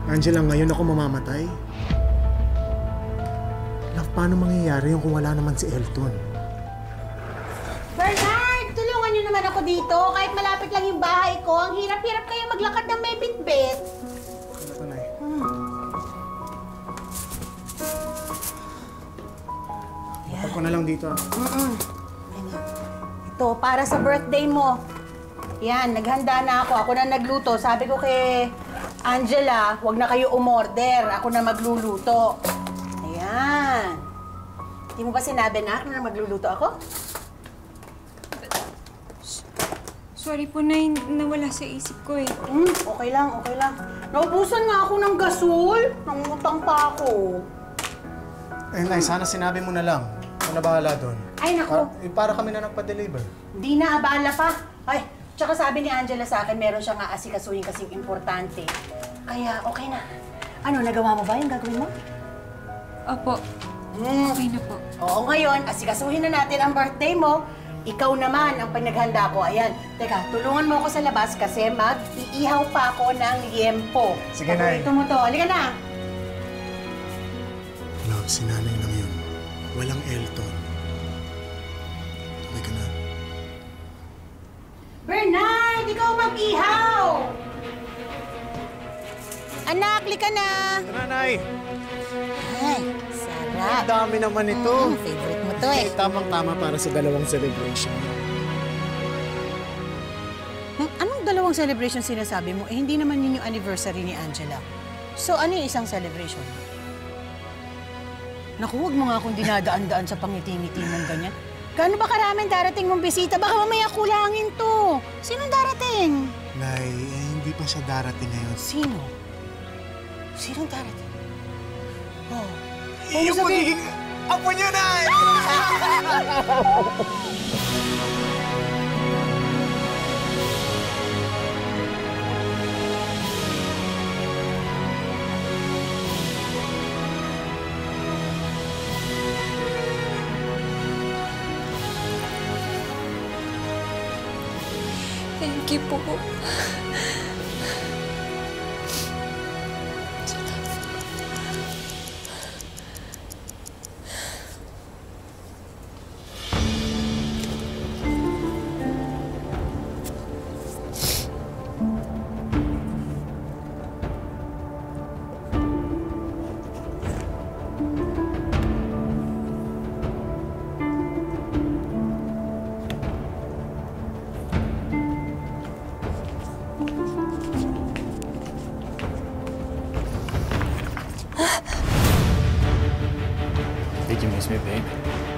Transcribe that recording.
Angela, ngayon ako mamamatay. Love, paano mangyayari yung kung wala naman si Elton? Bernard! Tulungan niyo naman ako dito. Kahit malapit lang yung bahay ko, ang hirap-hirap kayo maglakad ng may bitbit. Ano to, Nay? Kapag ko na lang dito. Ito, para sa birthday mo. Yan, naghanda na ako. Ako na nagluto. Sabi ko kay Angela, huwag na kayo umorder. Ako na magluluto. Ayan. Hindi mo ba sinabi na ako na magluluto ako? Sorry po, Nay. Nawala sa isip ko eh. Okay lang, okay lang. Naubusan nga ako ng gasol. Nangutang pa ako. Eh, Nay, sana sinabi mo na lang. Ako na bahala doon. Ay, naku. Para kami na nagpa-deliver. Di na abala pa. Ay, tsaka sabi ni Angela sa akin, meron siyang aasikasuhin kasing importante. Kaya, okay na. Ano, nagawa mo ba yung gagawin mo? Opo. Okay na po. Oo, ngayon, asikasuhin na natin ang birthday mo. Ikaw naman ang pinaghanda ko. Ayan. Teka, tulungan mo ako sa labas kasi mag-iihaw pa ako ng liempo. Sige, Nay. Paborito mo to. Halika na. Love, si Nanay lang yun. Walang Elton. Tuloy ka na. Bernard, ikaw mag-ihaw! Anak, lika na! Ito na, Nay! Ay, sarap. Ang dami naman ito. Favorite mo to eh. Tamang-tama para sa dalawang celebration. Anong dalawang celebration sinasabi mo? Eh, hindi naman yun yung anniversary ni Angela. So, ano yung isang celebration? Naku, huwag mo nga akong dinadaan-daan sa pangiti-ngiti mong ganyan. Gaano ba karaming darating mong bisita? Baka mamaya kulangin to. Sinong darating? Nay, hindi pa siya darating ngayon. Sino? Sinong darating? Oh. Yung magiging apo niyo, Nay! Thank you po. Did you miss me, babe?